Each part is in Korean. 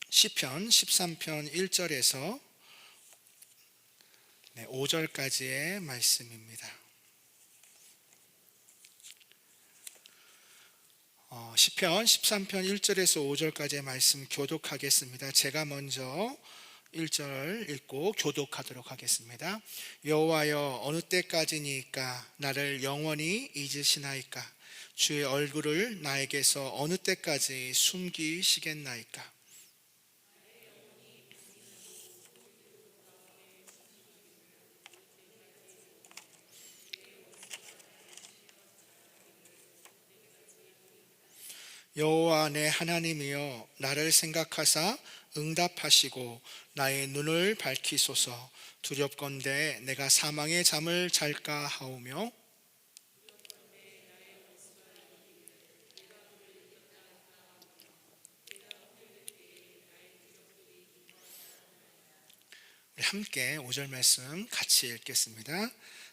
시편 13편 1절에서 5절까지의 말씀입니다. 시편 13편 1절에서 5절까지의 말씀 교독하겠습니다. 제가 먼저 1절 읽고 교독하도록 하겠습니다. 여호와여, 어느 때까지니까 나를 영원히 잊으시나이까? 주의 얼굴을 나에게서 어느 때까지 숨기시겠나이까? 여호와 내 하나님이여, 나를 생각하사 응답하시고 나의 눈을 밝히소서. 두렵건대 내가 사망의 잠을 잘까 하오며 함께 5절 말씀 같이 읽겠습니다.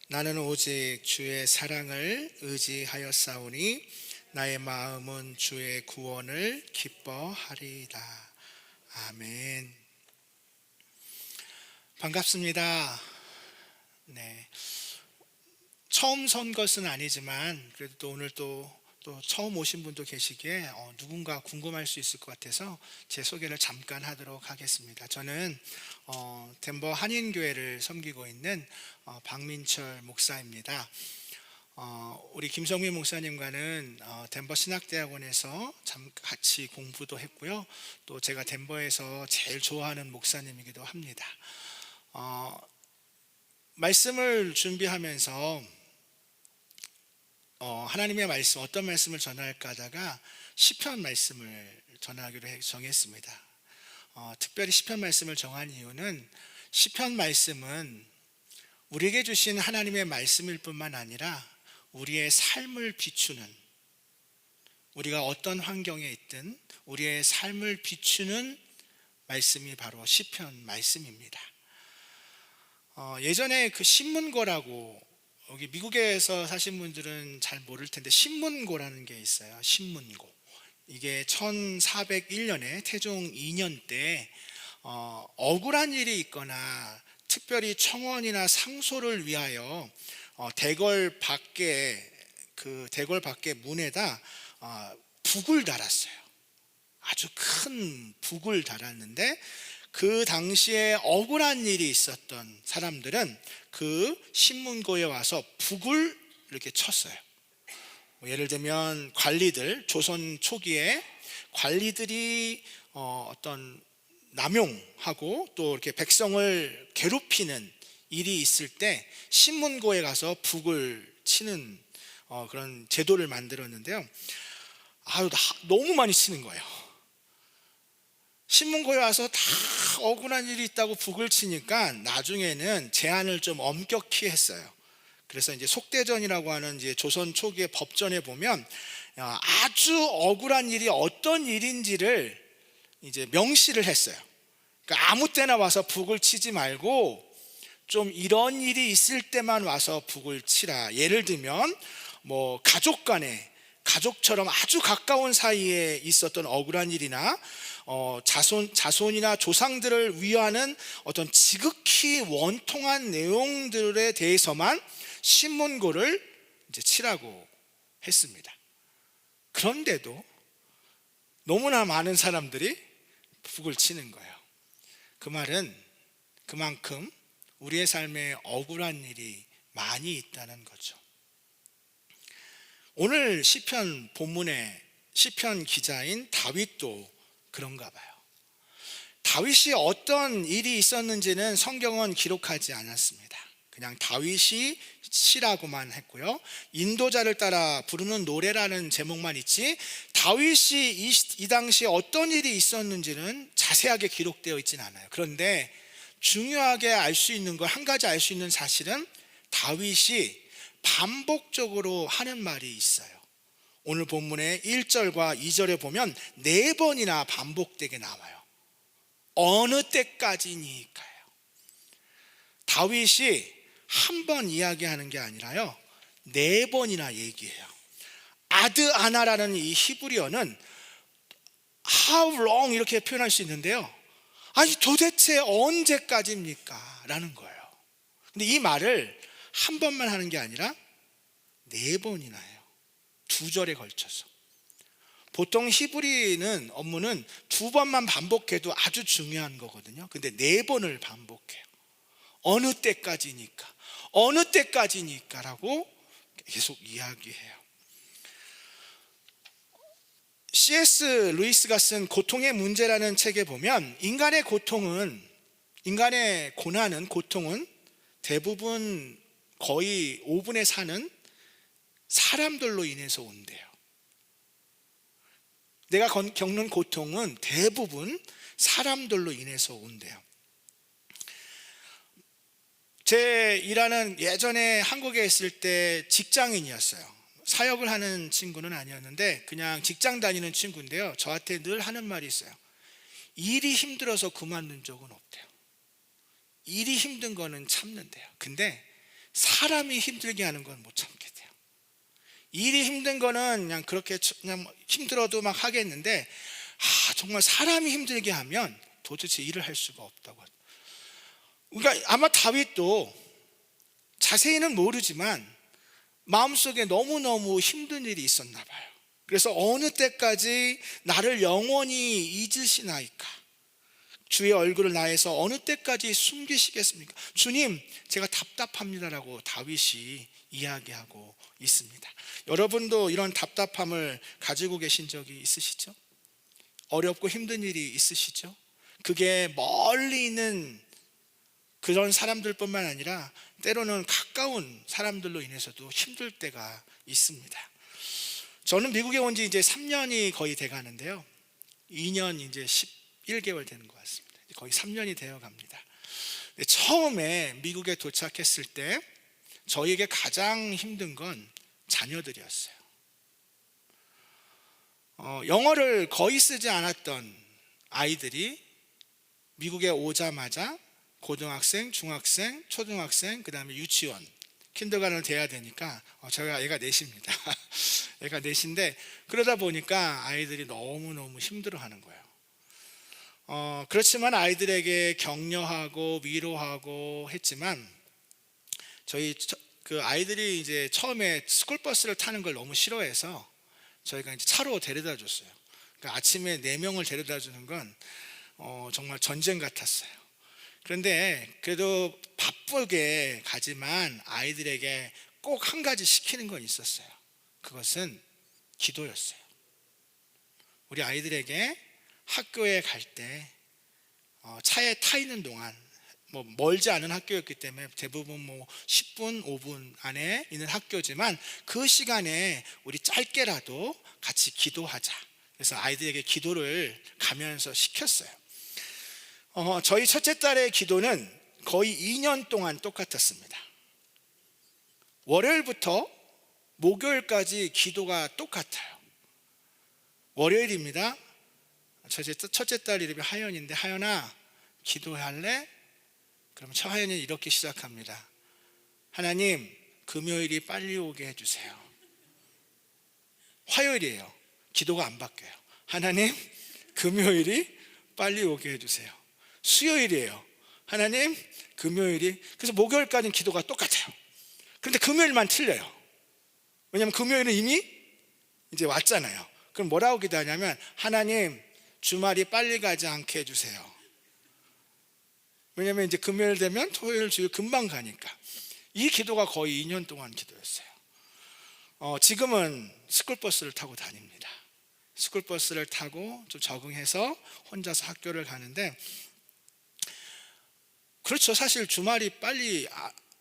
나는 오직 주의 사랑을 의지하였사오니 나의 마음은 주의 구원을 기뻐하리이다. 아멘. 반갑습니다. 처음 선 것은 아니지만 그래도 또 오늘 또 처음 오신 분도 계시기에 누군가 궁금할 수 있을 것 같아서 제 소개를 잠깐 하도록 하겠습니다. 저는 덴버 한인교회를 섬기고 있는 박민철 목사입니다. 우리 김성민 목사님과는 덴버 신학대학원에서 같이 공부도 했고요. 또 제가 덴버에서 제일 좋아하는 목사님이기도 합니다. 말씀을 준비하면서 하나님의 말씀, 어떤 말씀을 전할까 하다가 시편 말씀을 전하기로 정했습니다. 특별히 시편 말씀을 정한 이유는 시편 말씀은 우리에게 주신 하나님의 말씀일 뿐만 아니라 우리의 삶을 비추는, 우리가 어떤 환경에 있든 우리의 삶을 비추는 말씀이 바로 시편 말씀입니다. 예전에 그 신문고라고, 여기 미국에서 사신 분들은 잘 모를 텐데 신문고라는 게 있어요. 신문고. 이게 1401년에 태종 2년 때 억울한 일이 있거나 특별히 청원이나 상소를 위하여 대궐 밖에 문에다 북을 달았어요. 아주 큰 북을 달았는데 그 당시에 억울한 일이 있었던 사람들은 그 신문고에 와서 북을 이렇게 쳤어요. 예를 들면 관리들, 조선 초기에 관리들이 어떤 남용하고 또 이렇게 백성을 괴롭히는 일이 있을 때 신문고에 가서 북을 치는 그런 제도를 만들었는데요. 너무 많이 치는 거예요. 신문고에 와서 다 억울한 일이 있다고 북을 치니까 나중에는 제한을 좀 엄격히 했어요. 그래서 이제 속대전이라고 하는 이제 조선 초기의 법전에 보면 아주 억울한 일이 어떤 일인지를 이제 명시를 했어요. 그러니까 아무 때나 와서 북을 치지 말고 좀 이런 일이 있을 때만 와서 북을 치라. 예를 들면 뭐 가족처럼 아주 가까운 사이에 있었던 억울한 일이나 자손이나 조상들을 위하는 어떤 지극히 원통한 내용들에 대해서만 신문고를 이제 치라고 했습니다. 그런데도 너무나 많은 사람들이 북을 치는 거예요. 그 말은 그만큼 우리의 삶에 억울한 일이 많이 있다는 거죠. 오늘 시편 본문의 시편 기자인 다윗도 그런가 봐요. 다윗이 어떤 일이 있었는지는 성경은 기록하지 않았습니다. 그냥 다윗이 시라고만 했고요. 인도자를 따라 부르는 노래라는 제목만 있지 다윗이 이 당시에 어떤 일이 있었는지는 자세하게 기록되어 있지는 않아요. 그런데 중요하게 알 수 있는 거, 한 가지 알 수 있는 사실은 다윗이 반복적으로 하는 말이 있어요. 오늘 본문의 1절과 2절에 보면 4번이나 반복되게 나와요. 어느 때까지니까요. 다윗이 한 번 이야기하는 게 아니라요, 4번이나 얘기해요. 아드아나라는 이 히브리어는 How long 이렇게 표현할 수 있는데요. 아니 도대체 언제까지입니까? 라는 거예요. 근데 이 말을 한 번만 하는 게 아니라 4번이나 해요. 2절에 걸쳐서. 보통 히브리는 업무는 2번만 반복해도 아주 중요한 거거든요. 근데 4번을 반복해요. 어느 때까지니까, 어느 때까지니까 라고 계속 이야기해요. C.S. 루이스가 쓴 고통의 문제라는 책에 보면 인간의 고난은 고통은 대부분 거의 5분의 4는 사람들로 인해서 온대요. 내가 겪는 고통은 대부분 사람들로 인해서 온대요. 제 일하는 예전에 한국에 있을 때 직장인이었어요. 사역을 하는 친구는 아니었는데 그냥 직장 다니는 친구인데요. 저한테 늘 하는 말이 있어요. 일이 힘들어서 그만둔 적은 없대요. 일이 힘든 거는 참는데요. 근데 사람이 힘들게 하는 건 못 참게 돼요. 일이 힘든 거는 그냥 그렇게 그냥 힘들어도 막 하겠는데 정말 사람이 힘들게 하면 도대체 일을 할 수가 없다고 하죠. 그러니까 아마 다윗도 자세히는 모르지만 마음속에 너무너무 힘든 일이 있었나 봐요. 그래서 어느 때까지 나를 영원히 잊으시나이까? 주의 얼굴을 나에서 어느 때까지 숨기시겠습니까? 주님, 제가 답답합니다라고 다윗이 이야기하고 있습니다. 여러분도 이런 답답함을 가지고 계신 적이 있으시죠? 어렵고 힘든 일이 있으시죠? 그게 멀리 있는 그런 사람들뿐만 아니라 때로는 가까운 사람들로 인해서도 힘들 때가 있습니다. 저는 미국에 온 지 이제 3년이 거의 돼 가는데요. 2년 이제 11개월 되는 것 같습니다. 거의 3년이 되어 갑니다. 처음에 미국에 도착했을 때 저희에게 가장 힘든 건 자녀들이었어요. 영어를 거의 쓰지 않았던 아이들이 미국에 오자마자 고등학생, 중학생, 초등학생, 그 다음에 유치원, 킨더가든을 돼야 되니까 저희가 애가 넷입니다. 애가 넷인데 그러다 보니까 아이들이 너무너무 힘들어하는 거예요. 그렇지만 아이들에게 격려하고 위로하고 했지만 저희 그 아이들이 이제 처음에 스쿨버스를 타는 걸 너무 싫어해서 저희가 이제 차로 데려다 줬어요. 그러니까 아침에 4명을 데려다 주는 건 정말 전쟁 같았어요. 그런데 그래도 바쁘게 가지만 아이들에게 꼭 한 가지 시키는 건 있었어요. 그것은 기도였어요. 우리 아이들에게 학교에 갈 때 차에 타 있는 동안 멀지 않은 학교였기 때문에 대부분 10분, 5분 안에 있는 학교지만 그 시간에 우리 짧게라도 같이 기도하자. 그래서 아이들에게 기도를 가면서 시켰어요. 저희 첫째 딸의 기도는 거의 2년 동안 똑같았습니다. 월요일부터 목요일까지 기도가 똑같아요. 월요일입니다. 첫째 딸 이름이 하연인데 하연아 기도할래? 그럼 하연이는 이렇게 시작합니다. 하나님 금요일이 빨리 오게 해주세요. 화요일이에요. 기도가 안 바뀌어요. 하나님 금요일이 빨리 오게 해주세요. 수요일이에요. 하나님 금요일이, 그래서 목요일까지는 기도가 똑같아요. 그런데 금요일만 틀려요. 왜냐하면 금요일은 이미 이제 왔잖아요. 그럼 뭐라고 기도하냐면 하나님 주말이 빨리 가지 않게 해주세요. 왜냐하면 이제 금요일 되면 토요일 주일 금방 가니까. 이 기도가 거의 2년 동안 기도였어요. 지금은 스쿨버스를 타고 다닙니다. 스쿨버스를 타고 좀 적응해서 혼자서 학교를 가는데, 그렇죠. 사실 주말이 빨리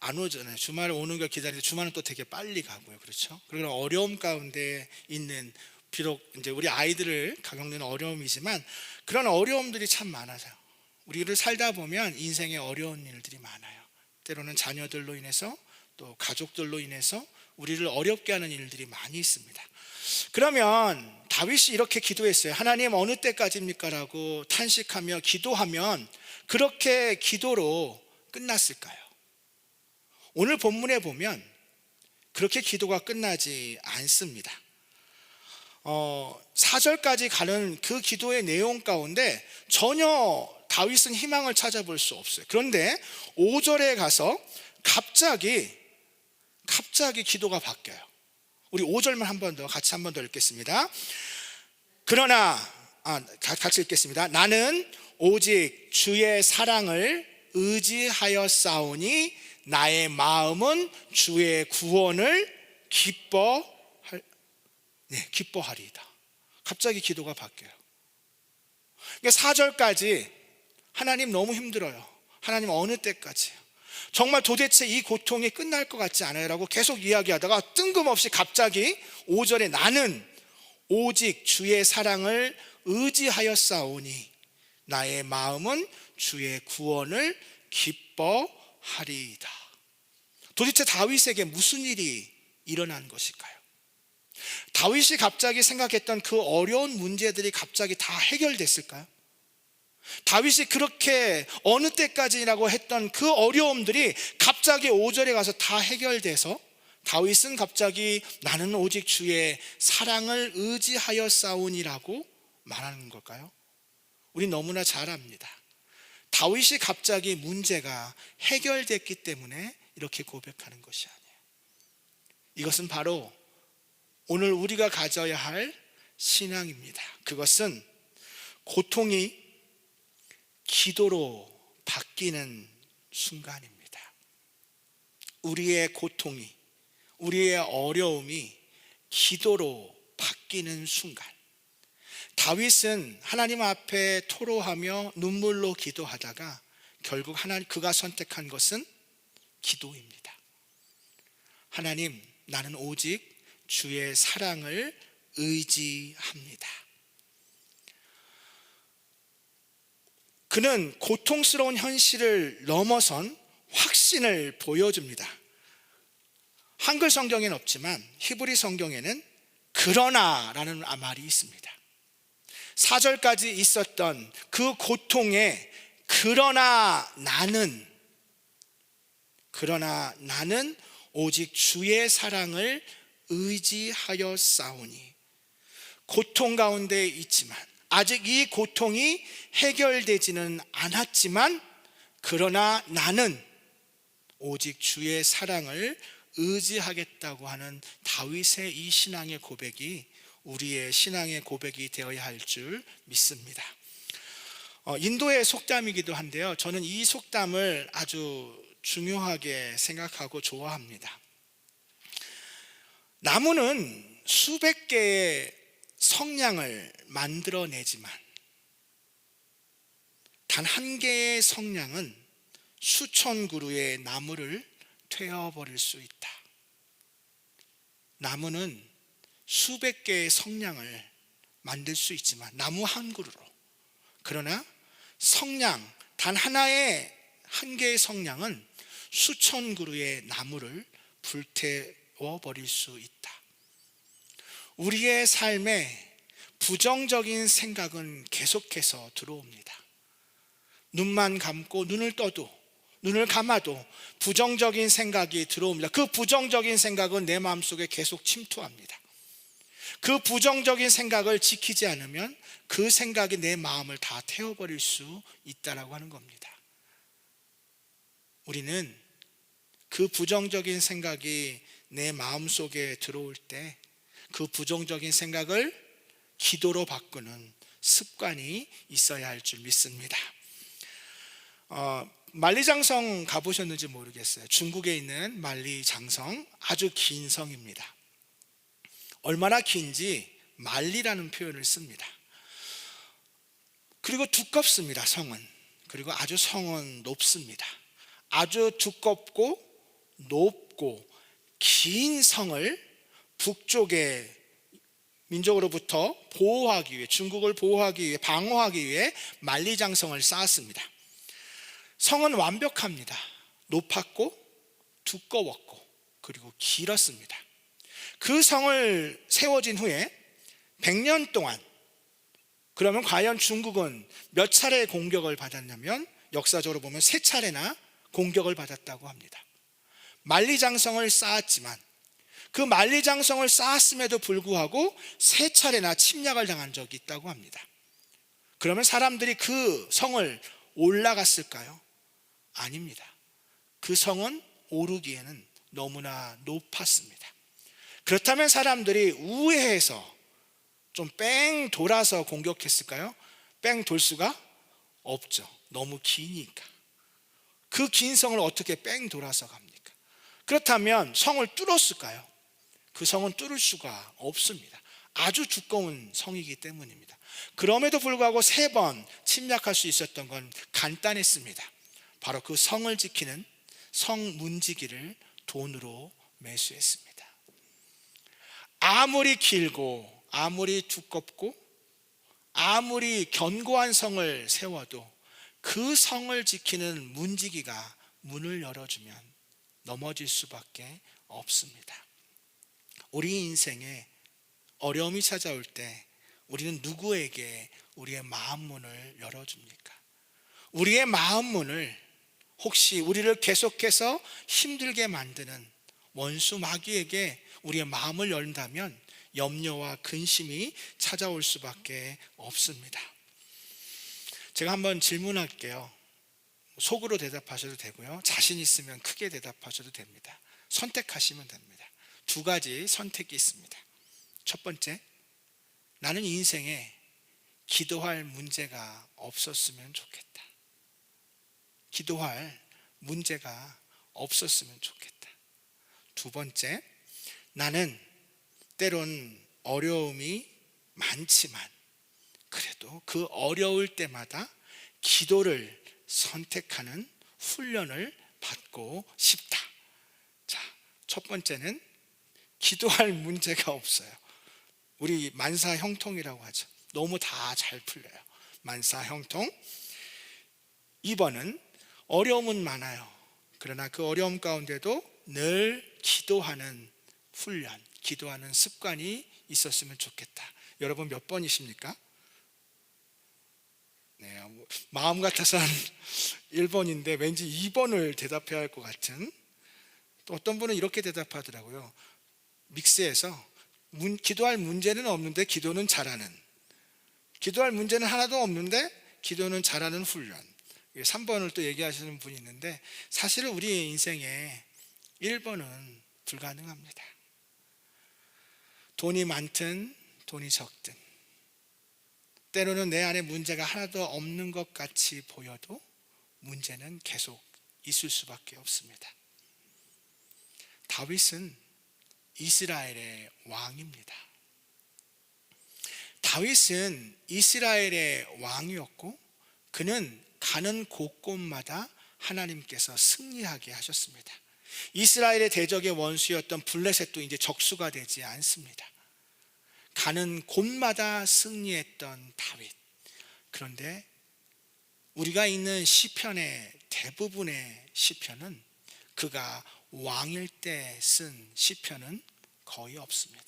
안 오잖아요. 주말에 오는 걸 기다리는데 주말은 또 되게 빨리 가고요. 그렇죠. 그런 어려움 가운데 있는, 비록 이제 우리 아이들을 겪는 어려움이지만 그런 어려움들이 참 많아요. 우리를 살다 보면 인생에 어려운 일들이 많아요. 때로는 자녀들로 인해서 또 가족들로 인해서 우리를 어렵게 하는 일들이 많이 있습니다. 그러면 다윗이 이렇게 기도했어요. 하나님 어느 때까지입니까? 라고 탄식하며 기도하면 그렇게 기도로 끝났을까요? 오늘 본문에 보면 그렇게 기도가 끝나지 않습니다. 4절까지 가는 그 기도의 내용 가운데 전혀 다윗은 희망을 찾아볼 수 없어요. 그런데 5절에 가서 갑자기 기도가 바뀌어요. 우리 5절만 같이 한 번 더 읽겠습니다. 같이 읽겠습니다. 나는 오직 주의 사랑을 의지하였사오니 나의 마음은 주의 구원을 기뻐하리이다. 갑자기 기도가 바뀌어요. 4절까지 하나님 너무 힘들어요. 하나님 어느 때까지요? 정말 도대체 이 고통이 끝날 것 같지 않아요? 라고 계속 이야기하다가 뜬금없이 갑자기 5절에 나는 오직 주의 사랑을 의지하였사오니 나의 마음은 주의 구원을 기뻐하리이다. 도대체 다윗에게 무슨 일이 일어난 것일까요? 다윗이 갑자기 생각했던 그 어려운 문제들이 갑자기 다 해결됐을까요? 다윗이 그렇게 어느 때까지라고 했던 그 어려움들이 갑자기 5절에 가서 다 해결돼서 다윗은 갑자기 나는 오직 주의 사랑을 의지하였사오니라고 말하는 걸까요? 우리 너무나 잘 압니다. 다윗이 갑자기 문제가 해결됐기 때문에 이렇게 고백하는 것이 아니에요. 이것은 바로 오늘 우리가 가져야 할 신앙입니다. 그것은 고통이 기도로 바뀌는 순간입니다. 우리의 고통이, 우리의 어려움이 기도로 바뀌는 순간, 다윗은 하나님 앞에 토로하며 눈물로 기도하다가 결국 그가 선택한 것은 기도입니다. 하나님, 나는 오직 주의 사랑을 의지합니다. 그는 고통스러운 현실을 넘어선 확신을 보여줍니다. 한글 성경에는 없지만 히브리 성경에는 그러나라는 말이 있습니다. 4절까지 있었던 그 고통에 그러나 나는 오직 주의 사랑을 의지하였사오니, 고통 가운데 있지만 아직 이 고통이 해결되지는 않았지만 그러나 나는 오직 주의 사랑을 의지하겠다고 하는 다윗의 이 신앙의 고백이 우리의 신앙의 고백이 되어야 할 줄 믿습니다. 인도의 속담이기도 한데요, 저는 이 속담을 아주 중요하게 생각하고 좋아합니다. 나무는 수백 개의 성냥을 만들어내지만 단 한 개의 성냥은 수천 그루의 나무를 태워버릴 수 있다. 나무는 수백 개의 성냥을 만들 수 있지만 나무 한 그루로, 그러나 성냥 단 한 개의 성냥은 수천 그루의 나무를 불태워버릴 수 있다. 우리의 삶에 부정적인 생각은 계속해서 들어옵니다. 눈만 감고 눈을 감아도 부정적인 생각이 들어옵니다. 그 부정적인 생각은 내 마음속에 계속 침투합니다. 그 부정적인 생각을 지키지 않으면 그 생각이 내 마음을 다 태워버릴 수 있다라고 하는 겁니다. 우리는 그 부정적인 생각이 내 마음속에 들어올 때 그 부정적인 생각을 기도로 바꾸는 습관이 있어야 할 줄 믿습니다. 만리장성 가보셨는지 모르겠어요. 중국에 있는 만리장성, 아주 긴 성입니다. 얼마나 긴지 만리라는 표현을 씁니다. 그리고 두껍습니다, 성은. 그리고 아주 성은 높습니다. 아주 두껍고 높고 긴 성을 북쪽의 민족으로부터 보호하기 위해, 중국을 보호하기 위해, 방어하기 위해 만리장성을 쌓았습니다. 성은 완벽합니다. 높았고 두꺼웠고 그리고 길었습니다. 그 성을 세워진 후에 100년 동안, 그러면 과연 중국은 몇 차례 공격을 받았냐면 역사적으로 보면 3차례나 공격을 받았다고 합니다. 만리장성을 쌓았지만 그 만리장성을 쌓았음에도 불구하고 3차례나 침략을 당한 적이 있다고 합니다. 그러면 사람들이 그 성을 올라갔을까요? 아닙니다. 그 성은 오르기에는 너무나 높았습니다. 그렇다면 사람들이 우회해서 좀 뺑 돌아서 공격했을까요? 뺑 돌 수가 없죠. 너무 기니까. 그 긴 성을 어떻게 뺑 돌아서 갑니까? 그렇다면 성을 뚫었을까요? 그 성은 뚫을 수가 없습니다. 아주 두꺼운 성이기 때문입니다. 그럼에도 불구하고 3번 침략할 수 있었던 건 간단했습니다. 바로 그 성을 지키는 성 문지기를 돈으로 매수했습니다. 아무리 길고 아무리 두껍고 아무리 견고한 성을 세워도 그 성을 지키는 문지기가 문을 열어주면 넘어질 수밖에 없습니다. 우리 인생에 어려움이 찾아올 때 우리는 누구에게 우리의 마음 문을 열어줍니까? 우리의 마음 문을 혹시 우리를 계속해서 힘들게 만드는 원수 마귀에게 우리의 마음을 열다면 염려와 근심이 찾아올 수밖에 없습니다. 제가 한번 질문할게요. 속으로 대답하셔도 되고요, 자신 있으면 크게 대답하셔도 됩니다. 선택하시면 됩니다. 2가지 선택이 있습니다. 첫 번째, 나는 인생에 기도할 문제가 없었으면 좋겠다. 기도할 문제가 없었으면 좋겠다. 2번째, 나는 때론 어려움이 많지만 그래도 그 어려울 때마다 기도를 선택하는 훈련을 받고 싶다. 자, 첫 번째는 기도할 문제가 없어요. 우리 만사형통이라고 하죠. 너무 다 잘 풀려요. 만사형통. 2번은 어려움은 많아요. 그러나 그 어려움 가운데도 늘 기도하는 훈련, 기도하는 습관이 있었으면 좋겠다. 여러분 몇 번이십니까? 네, 마음 같아서는 1번인데 왠지 2번을 대답해야 할 것 같은. 또 어떤 분은 이렇게 대답하더라고요. 믹스해서 기도할 문제는 없는데 기도는 잘하는, 기도할 문제는 하나도 없는데 기도는 잘하는 훈련. 3번을 또 얘기하시는 분이 있는데 사실은 우리 인생에 1번은 불가능합니다. 돈이 많든 돈이 적든 때로는 내 안에 문제가 하나도 없는 것 같이 보여도 문제는 계속 있을 수밖에 없습니다. 다윗은 이스라엘의 왕입니다. 다윗은 이스라엘의 왕이었고 그는 가는 곳곳마다 하나님께서 승리하게 하셨습니다. 이스라엘의 대적의 원수였던 블레셋도 이제 적수가 되지 않습니다. 가는 곳마다 승리했던 다윗. 그런데 우리가 읽는 시편의 대부분의 시편은 그가 왕일 때 쓴 시편은 거의 없습니다.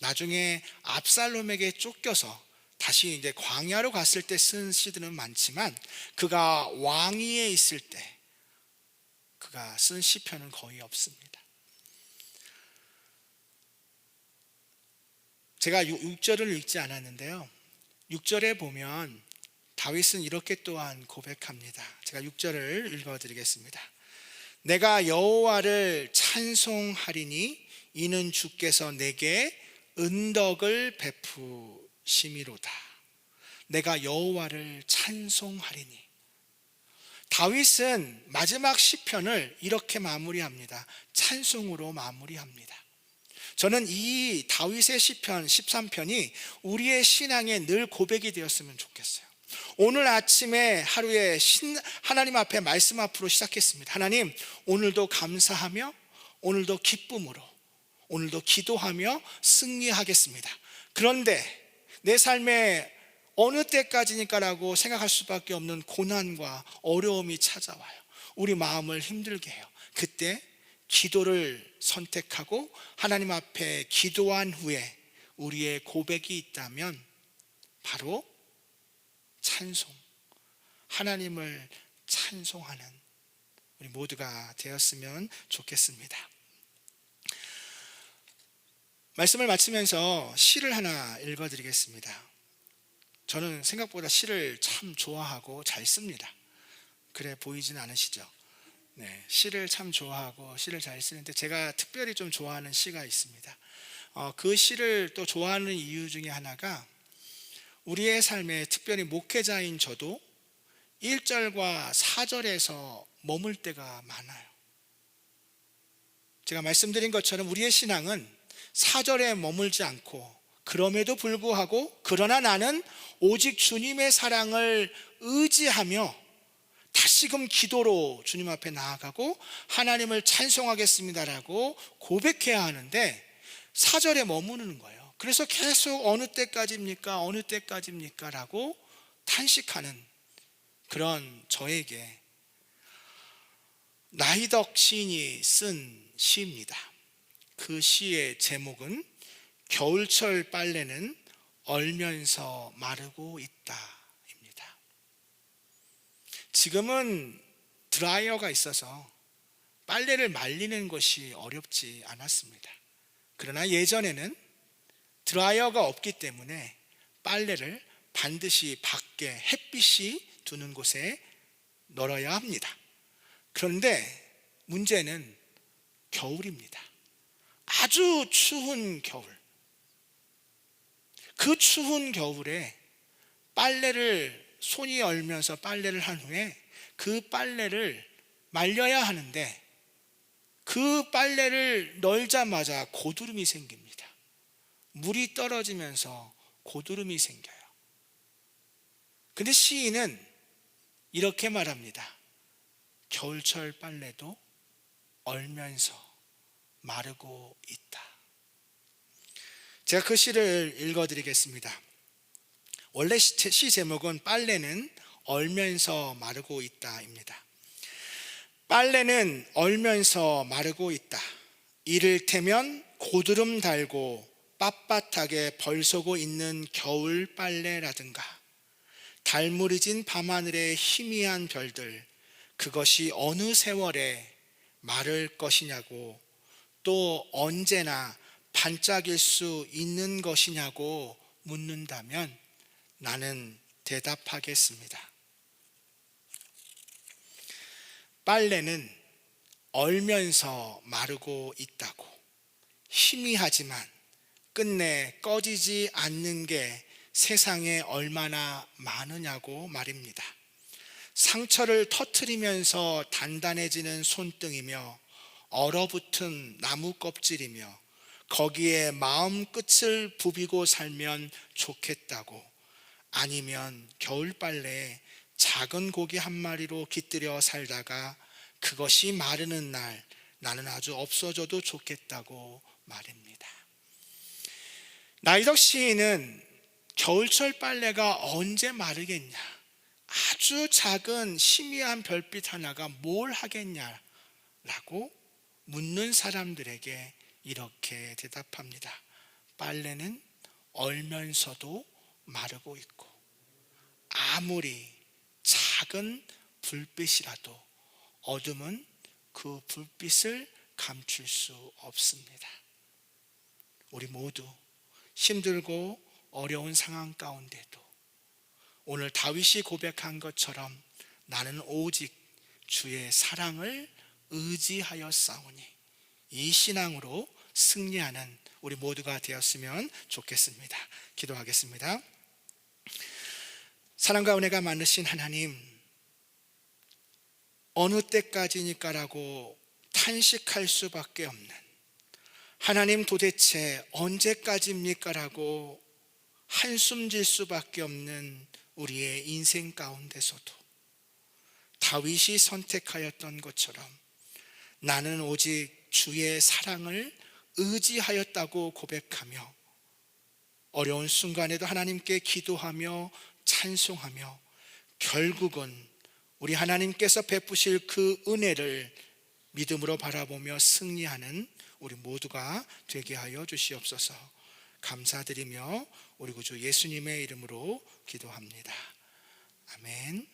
나중에 압살롬에게 쫓겨서 다시 이제 광야로 갔을 때 쓴 시들은 많지만 그가 왕위에 있을 때 그가 쓴 시편은 거의 없습니다. 제가 6절을 읽지 않았는데요, 6절에 보면 다윗은 이렇게 또한 고백합니다. 제가 6절을 읽어드리겠습니다. 내가 여호와를 찬송하리니 이는 주께서 내게 은덕을 베푸심이로다. 내가 여호와를 찬송하리니. 다윗은 마지막 시편을 이렇게 마무리합니다. 찬송으로 마무리합니다. 저는 이 다윗의 시편 13편이 우리의 신앙에 늘 고백이 되었으면 좋겠어요. 오늘 아침에 하루에 하나님 앞에 말씀 앞으로 시작했습니다. 하나님, 오늘도 감사하며 오늘도 기쁨으로 오늘도 기도하며 승리하겠습니다. 그런데 내 삶에 어느 때까지니까라고 생각할 수밖에 없는 고난과 어려움이 찾아와요. 우리 마음을 힘들게 해요. 그때 기도를 선택하고 하나님 앞에 기도한 후에 우리의 고백이 있다면 바로 찬송, 하나님을 찬송하는 우리 모두가 되었으면 좋겠습니다. 말씀을 마치면서 시를 하나 읽어드리겠습니다. 저는 생각보다 시를 참 좋아하고 잘 씁니다. 그래 보이진 않으시죠? 네, 시를 참 좋아하고 시를 잘 쓰는데 제가 특별히 좀 좋아하는 시가 있습니다. 그 시를 또 좋아하는 이유 중에 하나가 우리의 삶에 특별히 목회자인 저도 1절과 4절에서 머물 때가 많아요. 제가 말씀드린 것처럼 우리의 신앙은 4절에 머물지 않고 그럼에도 불구하고 그러나 나는 오직 주님의 사랑을 의지하며 다시금 기도로 주님 앞에 나아가고 하나님을 찬송하겠습니다라고 고백해야 하는데 4절에 머무르는 거예요. 그래서 계속 어느 때까지입니까? 어느 때까지입니까? 라고 탄식하는 그런 저에게 나이덕 시인이 쓴 시입니다. 그 시의 제목은 겨울철 빨래는 얼면서 마르고 있다입니다. 지금은 드라이어가 있어서 빨래를 말리는 것이 어렵지 않았습니다. 그러나 예전에는 드라이어가 없기 때문에 빨래를 반드시 밖에 햇빛이 두는 곳에 널어야 합니다. 그런데 문제는 겨울입니다. 아주 추운 겨울. 그 추운 겨울에 빨래를 손이 얼면서 빨래를 한 후에 그 빨래를 말려야 하는데 그 빨래를 널자마자 고드름이 생깁니다. 물이 떨어지면서 고드름이 생겨요. 근데 시인은 이렇게 말합니다. 겨울철 빨래도 얼면서 마르고 있다. 제가 그 시를 읽어드리겠습니다. 원래 시 제목은 빨래는 얼면서 마르고 있다입니다. 빨래는 얼면서 마르고 있다. 이를테면 고드름 달고 빳빳하게 벌서고 있는 겨울 빨래라든가 달무리진 밤하늘의 희미한 별들, 그것이 어느 세월에 마를 것이냐고, 또 언제나 반짝일 수 있는 것이냐고 묻는다면 나는 대답하겠습니다. 빨래는 얼면서 마르고 있다고. 희미하지만 끝내 꺼지지 않는 게 세상에 얼마나 많으냐고 말입니다. 상처를 터뜨리면서 단단해지는 손등이며 얼어붙은 나무 껍질이며 거기에 마음 끝을 부비고 살면 좋겠다고. 아니면 겨울빨래에 작은 고기 한 마리로 깃들여 살다가 그것이 마르는 날 나는 아주 없어져도 좋겠다고 말입니다. 나이덕 시인은 겨울철 빨래가 언제 마르겠냐, 아주 작은 희미한 별빛 하나가 뭘 하겠냐라고 묻는 사람들에게 이렇게 대답합니다. 빨래는 얼면서도 마르고 있고 아무리 작은 불빛이라도 어둠은 그 불빛을 감출 수 없습니다. 우리 모두 힘들고 어려운 상황 가운데도 오늘 다윗이 고백한 것처럼 나는 오직 주의 사랑을 의지하여 싸우니, 이 신앙으로 승리하는 우리 모두가 되었으면 좋겠습니다. 기도하겠습니다. 사랑과 은혜가 많으신 하나님, 어느 때까지니까라고 탄식할 수밖에 없는 하나님, 도대체 언제까지입니까라고 한숨 질 수밖에 없는 우리의 인생 가운데서도 다윗이 선택하였던 것처럼 나는 오직 주의 사랑을 의지하였다고 고백하며 어려운 순간에도 하나님께 기도하며 찬송하며 결국은 우리 하나님께서 베푸실 그 은혜를 믿음으로 바라보며 승리하는 우리 모두가 되게 하여 주시옵소서. 감사드리며 우리 구주 예수님의 이름으로 기도합니다. 아멘.